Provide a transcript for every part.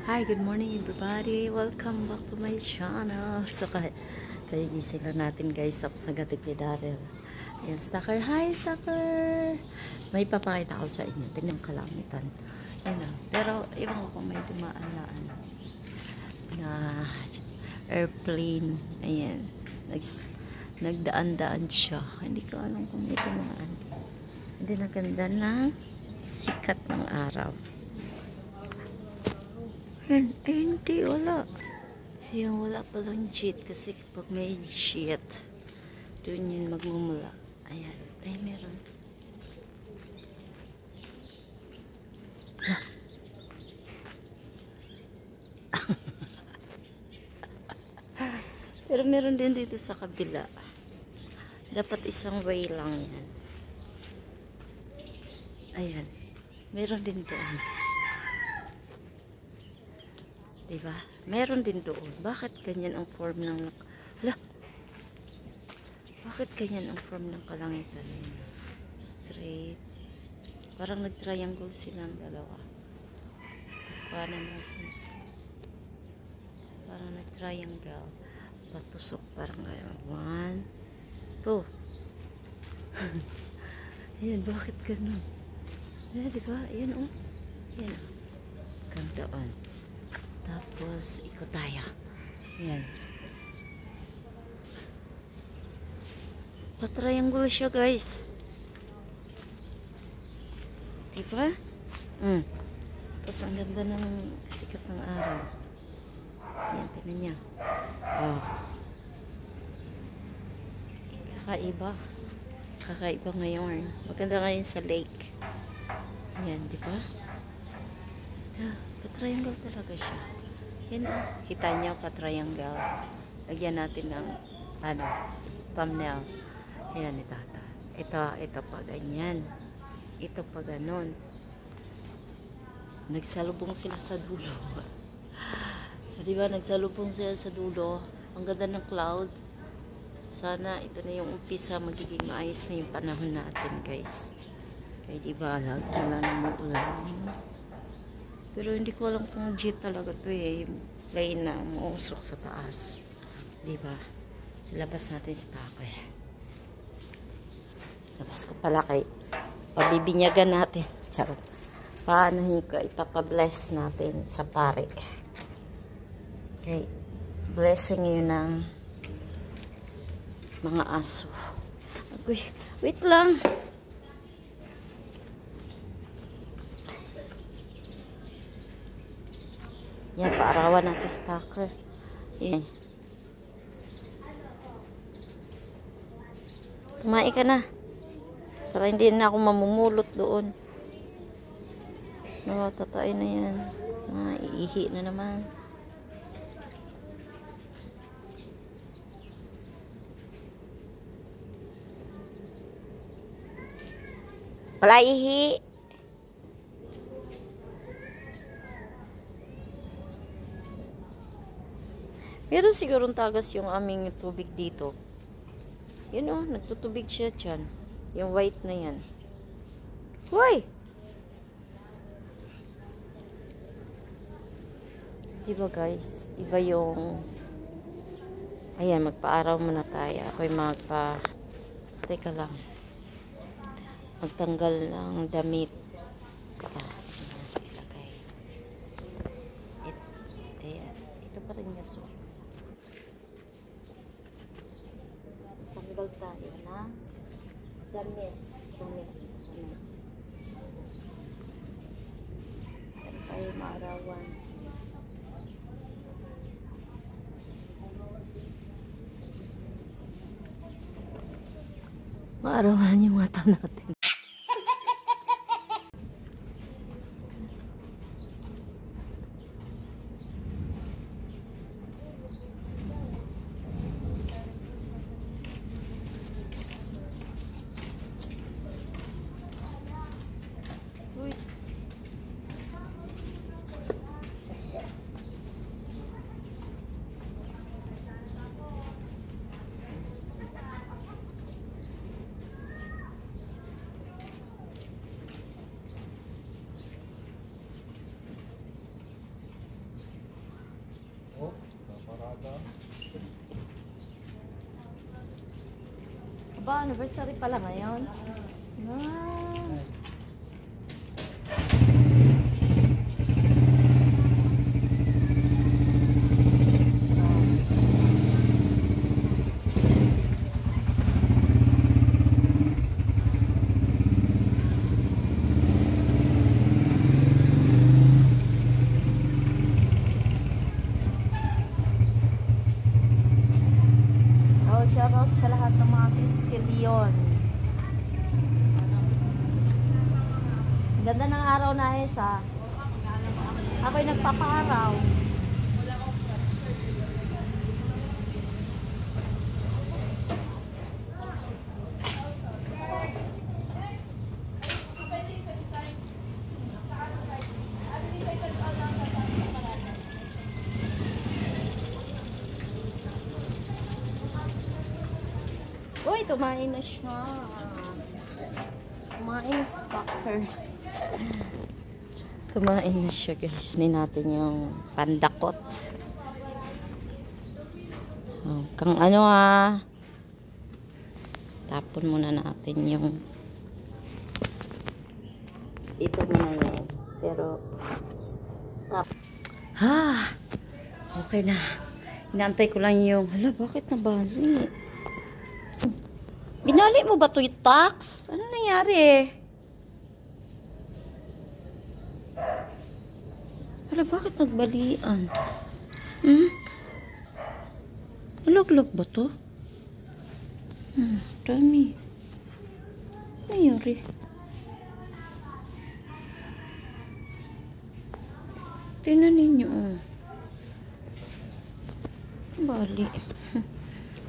Hi, good morning everybody. Welcome back to my channel. So, kagising lang natin guys sa gatik ni Daryl. Ayan, Stalker. Hi, Stalker! May papakita ko sa inyo. Tingnan kalamitan. Ayan na. Pero, iwan ko kung may dumaan na airplane. Ayan. Nagdaan-daan siya. Hindi ko alam kung may dumaan. Hindi na ganda ng sikat ng araw. Ay, hindi, wala. Ayan, wala palang jet kasi kapag may jet, doon yun magmumula. Ayan, ay meron. Pero meron din dito sa kabila. Dapat isang way lang yan. Ayan, meron din doon. Diba? Meron din doon. Bakit ganyan ang form ng... Hala! Bakit ganyan ang form ng kalangitan? Straight. Parang nag-triangle silang dalawa. Paano natin? Parang nag-triangle. Patusok. Parang gano'n. 1, 2. Ayan, bakit gano'n? Ayan, diba? Ayan, oh. Ayan, oh. Gandaan. Tapos, ikot tayo. Ayan. Pa-triangle siya, guys. Diba? Tapos, ang ganda ng sikat ng araw. Ayan, tingnan niya. Oh. Kakaiba. Kakaiba ngayon. Maganda ngayon sa lake. Ayan, diba? Pa-triangle talaga siya. Yan o. Kita nyo, pa-triangle. Lagyan natin ng thumbnail. Ayan, itata. Ito pa ganyan. Ito pa ganon. Nagsalubong sila sa dulo. Diba? Nagsalubong sila sa dulo. Ang ganda ng cloud. Sana ito na yung umpisa. Magiging maayos na yung panahon natin, guys. Kaya diba, wala namang ulan. Pero hindi ko alam kung jet talaga to eh. Yung plane na umuusok sa taas. Diba? Silabas natin stock eh. Labas ko pala kay pabibinyagan natin. Charot. Paano ipapabless natin sa pare. Okay. Blessing yun ng mga aso. Okay. Wait lang. Yan, paarawan natin stalker. Yan. Tumae ka na. Para hindi na ako mamumulot doon. No, tatay na yan. Iihi na naman. Wala ihi. Meron sigurong tagas yung aming tubig dito. Yun o, nagtutubig siya dyan. Yung white na yan. Hoy! Diba guys? Iba yung... Ayan, magpa-araw muna tayo. Ako'y Teka lang. Magtanggal ng damit. Ayan. Ito pa rin yung suot. Tanggal tayo na damit. Ano tayo maarawan? Maarawan yung mata natin. Aba, anniversary pala ngayon. Ah. Oh, shoutout sa lahat ng mga Piskilion. Ganda ng araw na Esa. Ako'y nagpapaaraw. Uy, tumain na siya. Tumain na stalker. Tumain na siya, guys. Ni natin yung pandakot. Oh, kang ano tapon muna natin yung ito muna yan. Pero stop. Okay na. Inaantay ko lang yung hala, bakit nabali? Binali mo ba ito yung tax? Ano nangyari? Hala, bakit nagbalian? Ulog-log ba ito? Dami. Ano nangyari? Tingnan ninyo. Bali.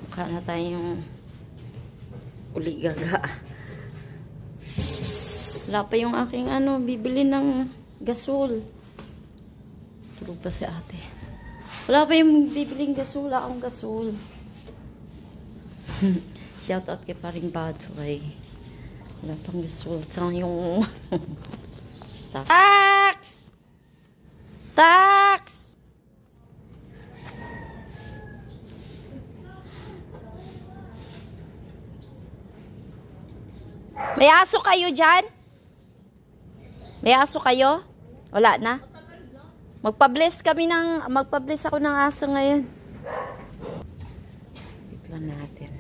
Mukha na tayong uligaga. Wala pa yung aking bibili ng gasol. Tulog pa si ate. Wala pa yung bibiling gasol. Wala akong gasol. Shout out kay paring Badoy. Wala pang gasol. Saan yung tax! Tax! May aso kayo dyan? May aso kayo? Wala na? Magpa-bless ako ng aso ngayon. Tignan natin.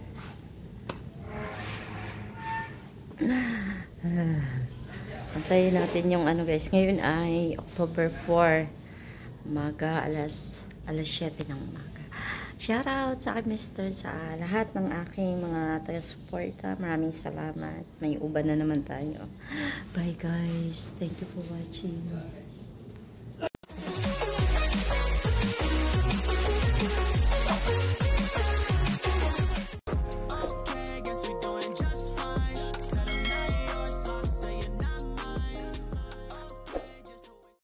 Antayin natin yung guys. Ngayon ay October 4. Umaga, alas 7 ng umaga. Shoutout sa aking mister, sa lahat ng aking mga taga-suporta. Maraming salamat. May uban na naman tayo. Bye guys. Thank you for watching.